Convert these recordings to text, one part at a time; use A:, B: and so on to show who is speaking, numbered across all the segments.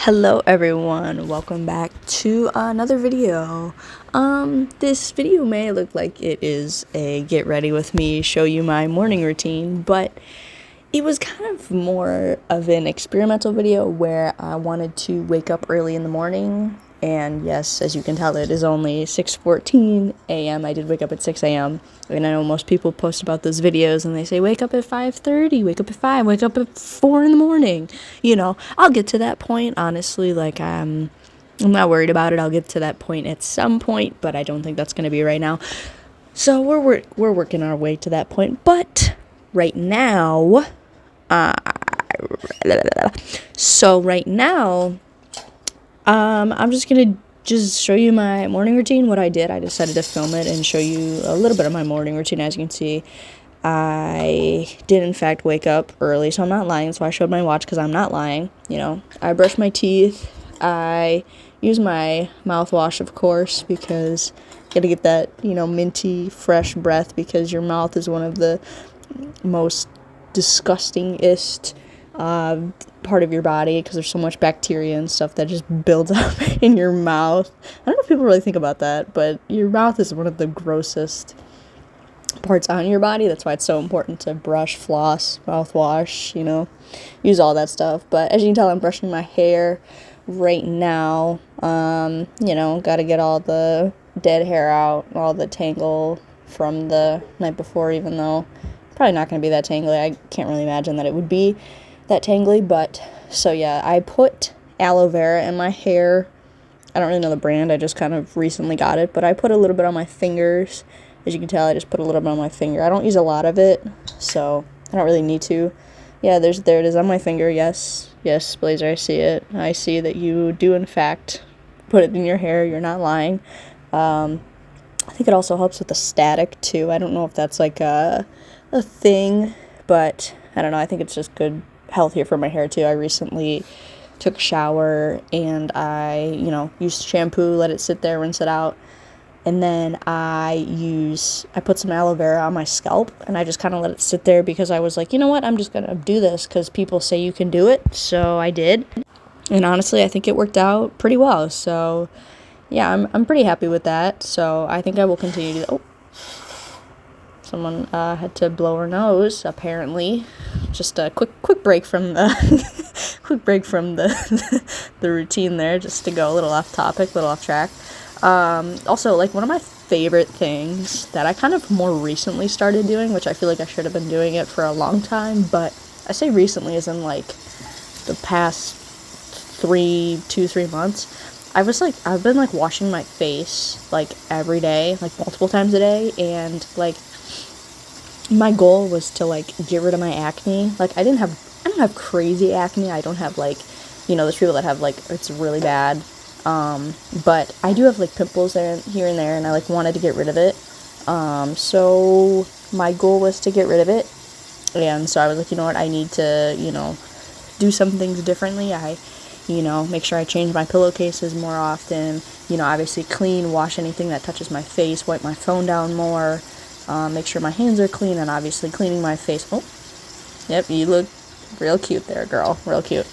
A: Hello everyone, welcome back to another video. This video may look like it is a get ready with me, show you my morning routine, but it was kind of more of an experimental video where I wanted to wake up early in the morning. And yes, as you can tell, it is only 6:14 a.m. I did wake up at 6 a.m. And I know most people post about those videos and they say, wake up at 5:30, wake up at 5, wake up at 4 in the morning. I'll get to that point, honestly. I'm not worried about it. I'll get to that point at some point, but I don't think that's going to be right now. So we're working our way to that point. But right now, I'm just gonna show you my morning routine, what I did. I decided to film it and show you a little bit of my morning routine. As you can see, I did in fact wake up early, so I'm not lying. So I showed my watch because I'm not lying. I brushed my teeth. I use my mouthwash, of course, because you gotta get that, minty, fresh breath, because your mouth is one of the most disgustingest part of your body, because there's so much bacteria and stuff that just builds up in your mouth. I don't know if people really think about that, but your mouth is one of the grossest parts on your body. That's why it's so important to brush, floss, mouthwash, use all that stuff. But as you can tell, I'm brushing my hair right now. Gotta get all the dead hair out, all the tangle from the night before, even though probably not going to be that tangly. I can't really imagine that it would be that tangly, but so yeah, I put aloe vera in my hair. I don't really know the brand, I just kind of recently got it, but I put a little bit on my fingers. As you can tell, I just put a little bit on my finger. I don't use a lot of it, so I don't really need to. Yeah, there it is on my finger. Yes, Blazer, I see it. I see that you do in fact put it in your hair. You're not lying. I think it also helps with the static too. I don't know if that's like a thing, but I don't know. I think it's just good, healthier for my hair too. I recently took a shower and I, used shampoo, let it sit there, rinse it out. And then I put some aloe vera on my scalp and I just kind of let it sit there because I was like, you know what, I'm just going to do this because people say you can do it. So I did. And honestly, I think it worked out pretty well. So yeah, I'm pretty happy with that. So I think I will continue to do that. Oh, someone had to blow her nose, apparently. Just a quick break from the the routine there, just to go a little off topic, a little off track. Also, like, one of my favorite things that I kind of more recently started doing, which I feel like I should have been doing it for a long time, but I say recently as in like the past 3 months, I've been like washing my face like every day, like multiple times a day, and like my goal was to like get rid of my acne. Like I don't have crazy acne. I don't have like, there's people that have like, it's really bad. But I do have like pimples there, here and there, and I like wanted to get rid of it. So my goal was to get rid of it. And so I was like, you know what, I need to, do some things differently. I, make sure I change my pillowcases more often, obviously wash anything that touches my face, wipe my phone down more, make sure my hands are clean, and obviously cleaning my face. Oh, yep, you look real cute there, girl, real cute.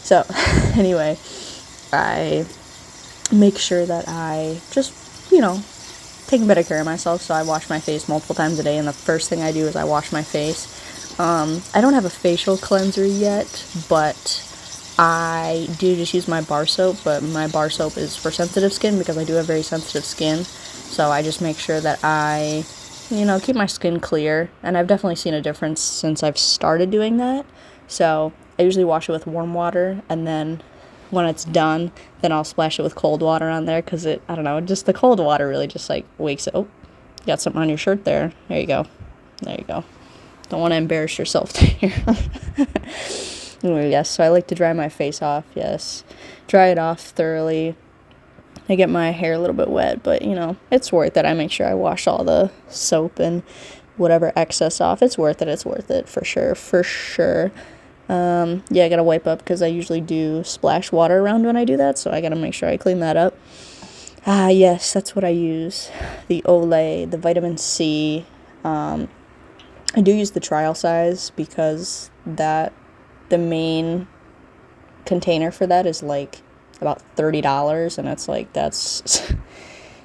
A: So anyway, I make sure that I just, take better care of myself. So I wash my face multiple times a day, and the first thing I do is I wash my face. I don't have a facial cleanser yet, but I do just use my bar soap, but my bar soap is for sensitive skin because I do have very sensitive skin. So I just make sure that I, keep my skin clear, and I've definitely seen a difference since I've started doing that. So I usually wash it with warm water, and then when it's done, then I'll splash it with cold water on there, because I don't know, just the cold water really just like wakes it. Oh, you got something on your shirt there. There you go. Don't want to embarrass yourself there. Anyway, yes, so I like to dry my face off, yes. Dry it off thoroughly. I get my hair a little bit wet, but, it's worth it. I make sure I wash all the soap and whatever excess off. It's worth it, for sure. I gotta wipe up because I usually do splash water around when I do that, so I gotta make sure I clean that up. Yes, that's what I use. The Olay, the vitamin C. I do use the trial size because the main container for that is like about $30, and it's like that's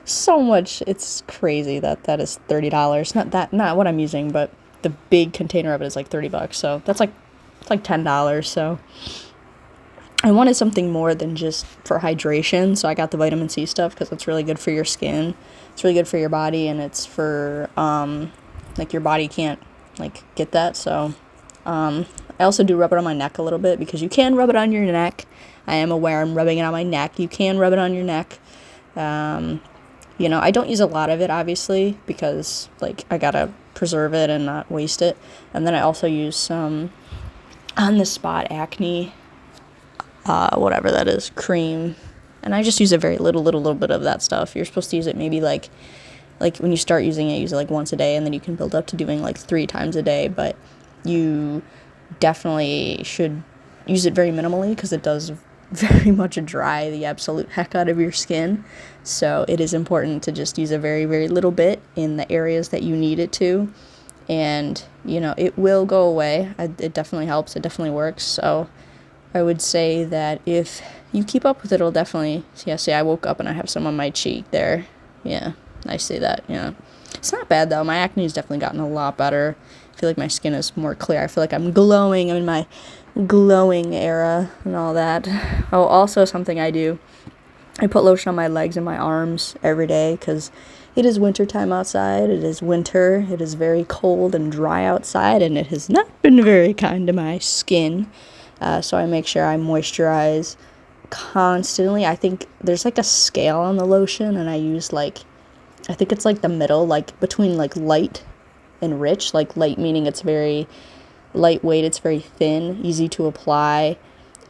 A: so much. It's crazy that that is $30. Not what I'm using, but the big container of it is like $30. So that's like it's like $10. So I wanted something more than just for hydration, so I got the vitamin C stuff because it's really good for your skin. It's really good for your body, and it's for like your body can't like get that. So I also do rub it on my neck a little bit because you can rub it on your neck. I am aware I'm rubbing it on my neck. You can rub it on your neck. I don't use a lot of it, obviously, because like I gotta preserve it and not waste it. And then I also use some on the spot acne, whatever that is, cream. And I just use a very little bit of that stuff. You're supposed to use it maybe like when you start using it, use it like once a day, and then you can build up to doing like 3 times a day. But you definitely should use it very minimally because it does very much dry the absolute heck out of your skin. So it is important to just use a very little bit in the areas that you need it to. And, it will go away. It definitely helps. It definitely works. So I would say that if you keep up with it, it'll definitely, say I woke up and I have some on my cheek there. Yeah, I see that, yeah. It's not bad, though. My acne's definitely gotten a lot better. I feel like my skin is more clear. I feel like I'm glowing. I'm in my glowing era and all that. Oh, also something I do, I put lotion on my legs and my arms every day because it is winter time outside. It is winter. It is very cold and dry outside, and it has not been very kind to my skin. So I make sure I moisturize constantly. I think there's like a scale on the lotion, and I use I think it's like the middle, like between like light and rich. Like light meaning it's very lightweight, it's very thin, easy to apply,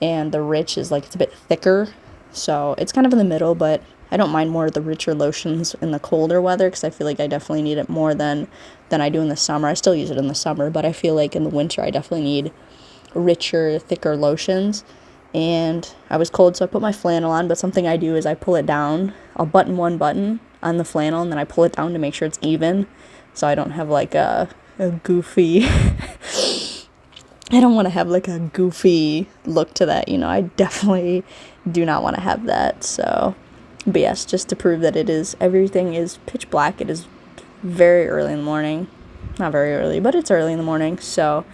A: and the rich is like it's a bit thicker. So it's kind of in the middle, but I don't mind more of the richer lotions in the colder weather because I feel like I definitely need it more than I do in the summer. I still use it in the summer, but I feel like in the winter I definitely need richer, thicker lotions. And I was cold, so I put my flannel on, but something I do is I pull it down. I'll button one button on the flannel, and then I pull it down to make sure it's even, so I don't have like a goofy I don't want to have like a goofy look to that, I definitely do not want to have that. So, but yes, just to prove that everything is pitch black. It is very early in the morning. Not very early, but it's early in the morning. So,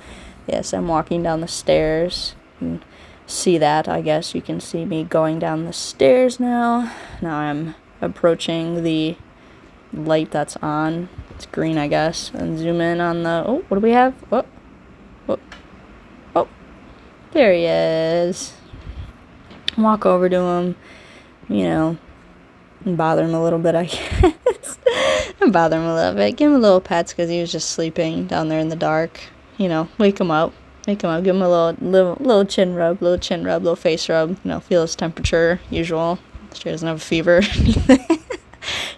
A: yes, I'm walking down the stairs. And see that, I guess you can see me going down the stairs now. Now I'm approaching the light that's on. It's green, I guess. And zoom in on what do we have? Oh, there he is. Walk over to him, and bother him a little bit, I guess. And bother him a little bit. Give him a little pets because he was just sleeping down there in the dark. Wake him up. Give him a little chin rub, little face rub. Feel his temperature, usual. She doesn't have a fever. She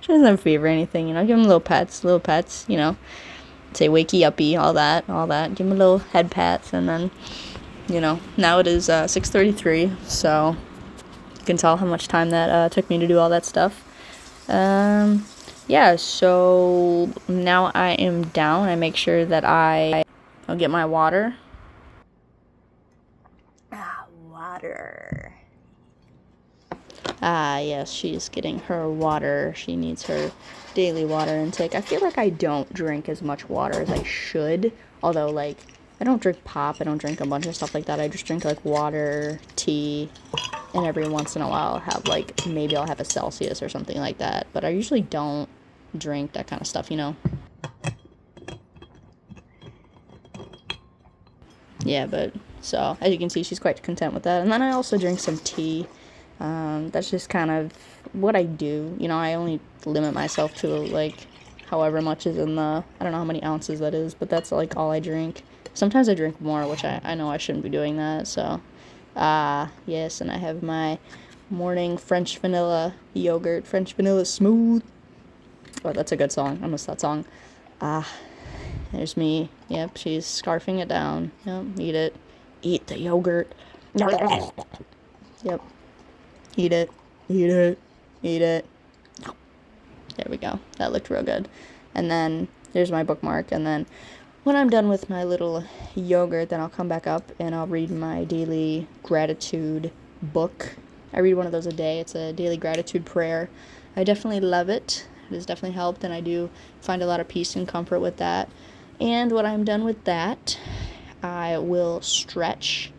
A: doesn't have a fever or anything, Give him little pets, say wakey uppy, all that. Give him a little head pats, and then, now it is 6:33, so you can tell how much time that took me to do all that stuff. Yeah, so now I am down. I make sure that I'll get my water. Water. Yes, she's getting her water. She needs her daily water intake. I feel like I don't drink as much water as I should. Although, I don't drink pop. I don't drink a bunch of stuff like that. I just drink, water, tea, and every once in a while I'll have, maybe I'll have a Celsius or something like that. But I usually don't drink that kind of stuff, Yeah, but, so, as you can see, she's quite content with that. And then I also drink some tea. That's just kind of what I do. I only limit myself to, however much is in I don't know how many ounces that is, but that's, all I drink. Sometimes I drink more, which I know I shouldn't be doing that, so, yes, and I have my morning French vanilla yogurt, French vanilla smooth. Oh, that's a good song. I miss that song. There's me. Yep, she's scarfing it down. Yep, eat it. Eat the yogurt. Yep. Eat it. Eat it. Eat it. There we go. That looked real good. And then there's my bookmark. And then when I'm done with my little yogurt, then I'll come back up and I'll read my daily gratitude book. I read one of those a day. It's a daily gratitude prayer. I definitely love it. It has definitely helped, and I do find a lot of peace and comfort with that. And when I'm done with that, I will stretch.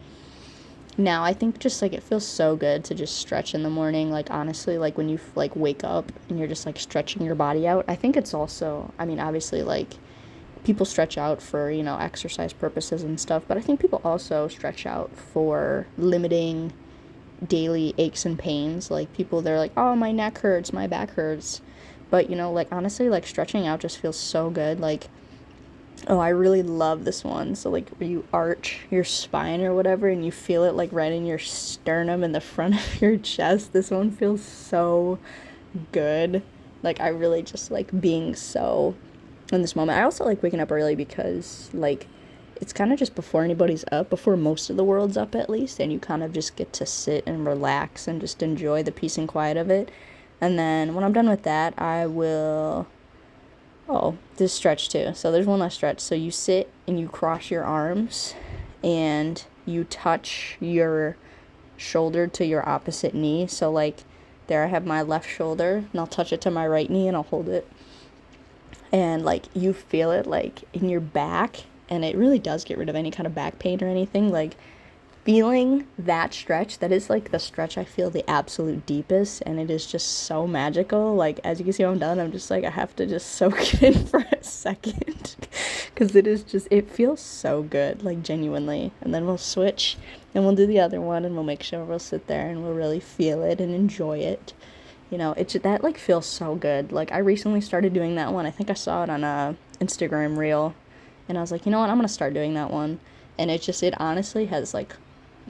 A: Now, I think just like it feels so good to just stretch in the morning. Like, honestly, like when you like wake up and you're just like stretching your body out. I think it's also, I mean, obviously, like people stretch out for, exercise purposes and stuff, but I think people also stretch out for limiting daily aches and pains. Like people, they're like, oh, my neck hurts, my back hurts. But, like honestly, like stretching out just feels so good. Like, oh, I really love this one. So, like, where you arch your spine or whatever and you feel it, like, right in your sternum in the front of your chest. This one feels so good. Like, I really just like being so in this moment. I also like waking up early because, like, it's kind of just before anybody's up, before most of the world's up at least, and you kind of just get to sit and relax and just enjoy the peace and quiet of it. And then when I'm done with that, I will. Oh, this stretch too. So there's one last stretch. So you sit and you cross your arms and you touch your shoulder to your opposite knee. So like there I have my left shoulder and I'll touch it to my right knee and I'll hold it. And like you feel it like in your back, and it really does get rid of any kind of back pain or anything. Like feeling that stretch, that is like the stretch I feel the absolute deepest, and it is just so magical. Like as you can see when I'm done, I'm just like I have to just soak it in for a second because it feels so good, like genuinely. And then we'll switch and we'll do the other one and we'll make sure we'll sit there and we'll really feel it and enjoy it. It's that like feels so good. Like I recently started doing that one. I think I saw it on a Instagram reel and I was like, you know what, I'm gonna start doing that one. And it honestly has like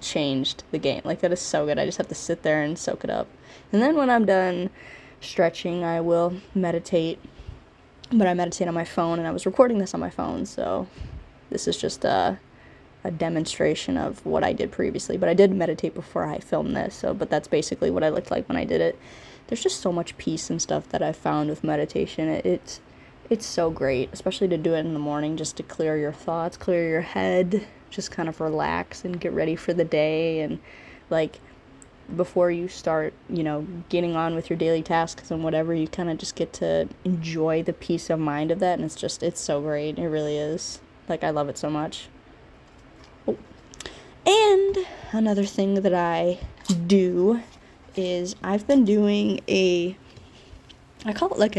A: changed the game. Like that is so good. I just have to sit there and soak it up. And then when I'm done stretching, I will meditate. But I meditate on my phone, and I was recording this on my phone, so this is just a demonstration of what I did previously. But I did meditate before I filmed this, but that's basically what I looked like when I did it. There's just so much peace and stuff that I found with meditation. It's so great, especially to do it in the morning, just to clear your thoughts, clear your head, just kind of relax and get ready for the day. And like before you start, getting on with your daily tasks and whatever, you kind of just get to enjoy the peace of mind of that. And it's so great. It really is. Like, I love it so much. Oh. And another thing that I do is I've been doing I call it like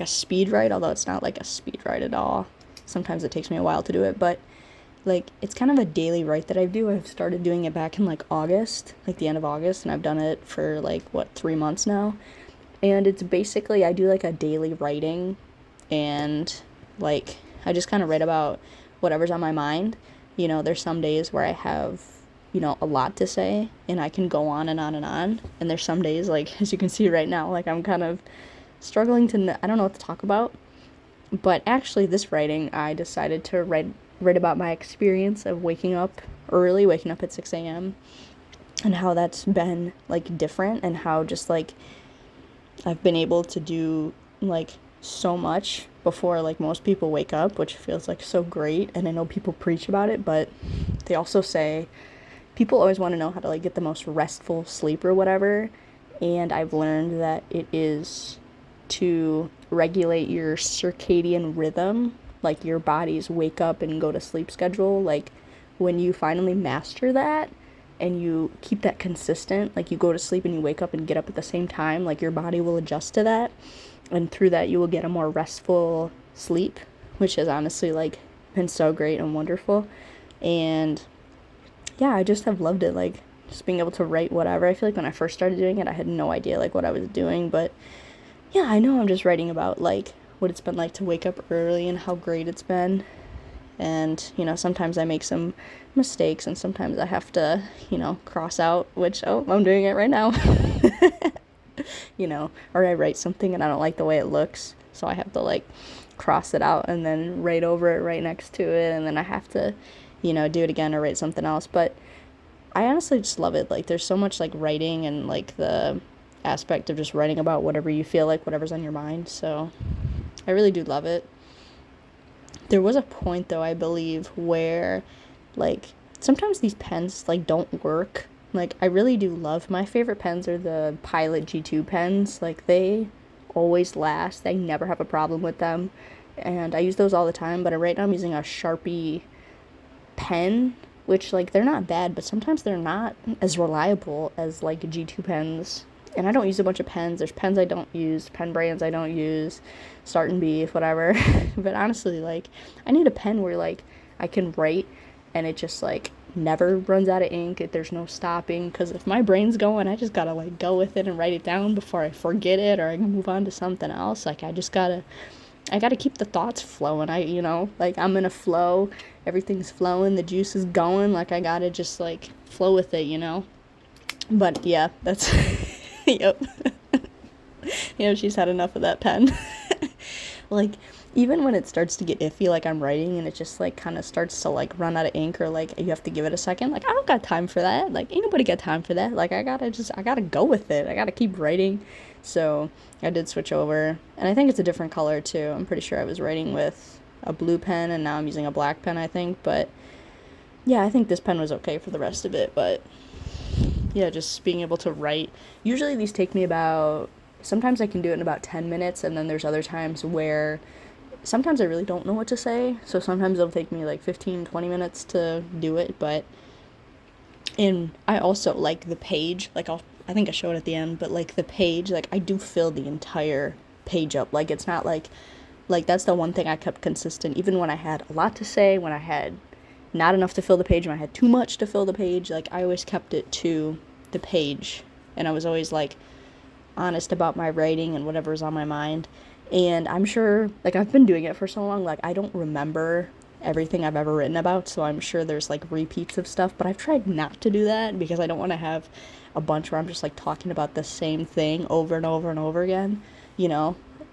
A: a speed ride, although it's not like a speed ride at all. Sometimes it takes me a while to do it, but like it's kind of a daily rite that I do. I've started doing it back in like August, like the end of August, and I've done it for like 3 months now. And it's basically I do like a daily writing, and like I just kind of write about whatever's on my mind. There's some days where I have a lot to say and I can go on and on and on, and there's some days, like as you can see right now, like I'm kind of struggling I don't know what to talk about. But actually this writing, I decided to write about my experience of waking up at 6 a.m. and how that's been like different, and how just like I've been able to do like so much before like most people wake up, which feels like so great. And I know people preach about it, but they also say people always want to know how to like get the most restful sleep or whatever. And I've learned that it is to regulate your circadian rhythm, like your body's wake up and go to sleep schedule. Like when you finally master that and you keep that consistent, like you go to sleep and you wake up and get up at the same time, like your body will adjust to that, and through that you will get a more restful sleep, which has honestly like been so great and wonderful. And yeah, I just have loved it, like just being able to write whatever. I feel like when I first started doing it, I had no idea like what I was doing, but yeah, I know I'm just writing about like what it's been like to wake up early and how great it's been. And, sometimes I make some mistakes, and sometimes I have to, cross out, which, I'm doing it right now. Or I write something and I don't like the way it looks, so I have to like cross it out and then write over it right next to it, and then I have to, do it again or write something else. But I honestly just love it. Like there's so much like writing and like the aspect of just writing about whatever you feel like, whatever's on your mind. So I really do love it. There was a point though, I believe, where like sometimes these pens like don't work. Like I really do love, my favorite pens are the Pilot G2 pens. Like they always last. I never have a problem with them. And I use those all the time, but right now I'm using a Sharpie pen, which like they're not bad, but sometimes they're not as reliable as like G2 pens. And I don't use a bunch of pens. There's pens I don't use, pen brands I don't use, Start and Beef, whatever. But honestly, like I need a pen where like I can write and it just like never runs out of ink. There's no stopping, because if my brain's going, I just gotta like go with it and write it down before I forget it or I can move on to something else. Like I gotta keep the thoughts flowing. Like I'm in a flow, everything's flowing, the juice is going, like I gotta just like flow with it. But yeah, that's yep. She's had enough of that pen. Like even when it starts to get iffy, like I'm writing and it just like kind of starts to like run out of ink, or like you have to give it a second, like I don't got time for that. Like ain't nobody got time for that. Like I gotta go with it. I gotta keep writing. So I did switch over, and I think it's a different color too. I'm pretty sure I was writing with a blue pen and now I'm using a black pen, I think. But yeah, I think this pen was okay for the rest of it. But yeah, just being able to write, usually these take me about, sometimes I can do it in about 10 minutes, and then there's other times where sometimes I really don't know what to say, so sometimes it'll take me like 15-20 minutes to do it. But I also like the page, like I think I show it at the end, but like the page, like I do fill the entire page up. Like it's not like that's the one thing I kept consistent, even when I had a lot to say, when I had not enough to fill the page, when I had too much to fill the page. Like I always kept it to the page, and I was always like honest about my writing and whatever's on my mind. And I'm sure, like I've been doing it for so long, like I don't remember everything I've ever written about, so I'm sure there's like repeats of stuff, but I've tried not to do that because I don't want to have a bunch where I'm just like talking about the same thing over and over and over again,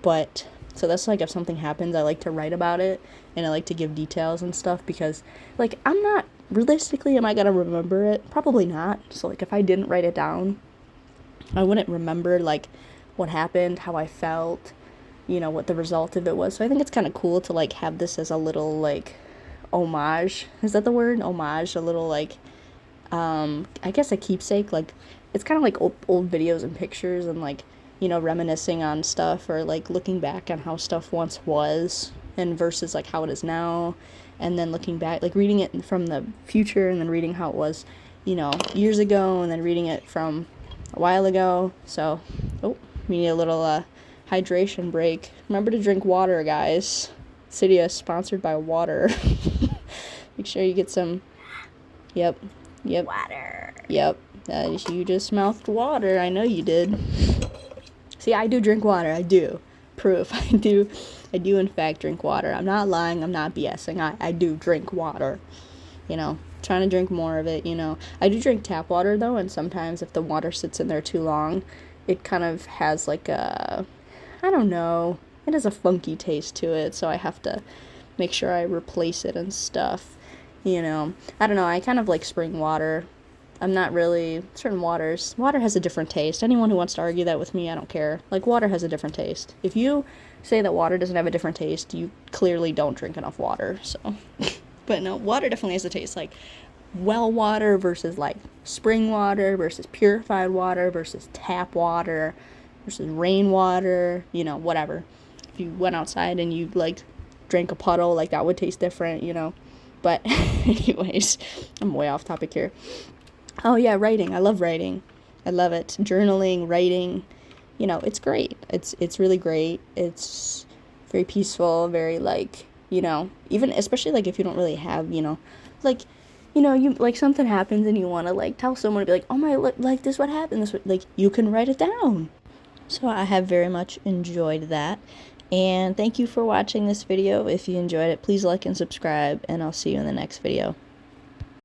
A: but so that's like, if something happens, I like to write about it, and I like to give details and stuff, because like I'm not, realistically, am I gonna remember it? Probably not. So like if I didn't write it down, I wouldn't remember like what happened, how I felt, what the result of it was. So I think it's kind of cool to like have this as a little like homage. Is that the word? Homage. A little like I guess a keepsake. Like it's kind of like old videos and pictures, and like reminiscing on stuff, or like looking back on how stuff once was and versus like how it is now, and then looking back, like reading it from the future and then reading how it was years ago, and then reading it from a while ago. So we need a little hydration break. Remember to drink water, guys. Cydia sponsored by water. Make sure you get some. Yep.
B: Water.
A: Yep. You just mouthed water. I know you did. See, I do drink water. I do. Proof. I do in fact drink water. I'm not lying. I'm not BSing. I do drink water. Trying to drink more of it. I do drink tap water though, and sometimes if the water sits in there too long, it kind of has like a, I don't know, it has a funky taste to it, so I have to make sure I replace it and stuff. I don't know, I kind of like spring water. I'm not really, certain water has a different taste. Anyone who wants to argue that with me, I don't care. Like, water has a different taste. If you say that water doesn't have a different taste, you clearly don't drink enough water, so. But no, water definitely has a taste. Like, well water versus like spring water versus purified water versus tap water versus rainwater, whatever. If you went outside and you like drank a puddle, like that would taste different, But anyways, I'm way off topic here. Oh yeah, writing. I love writing. I love it. Journaling, writing, it's great. It's really great. It's very peaceful, very like, even especially like if you don't really have, like, you like something happens and you want to like tell someone, to be like, oh my, like this what happened, like you can write it down. So I have very much enjoyed that, and thank you for watching this video. If you enjoyed it, please like and subscribe, and I'll see you in the next video.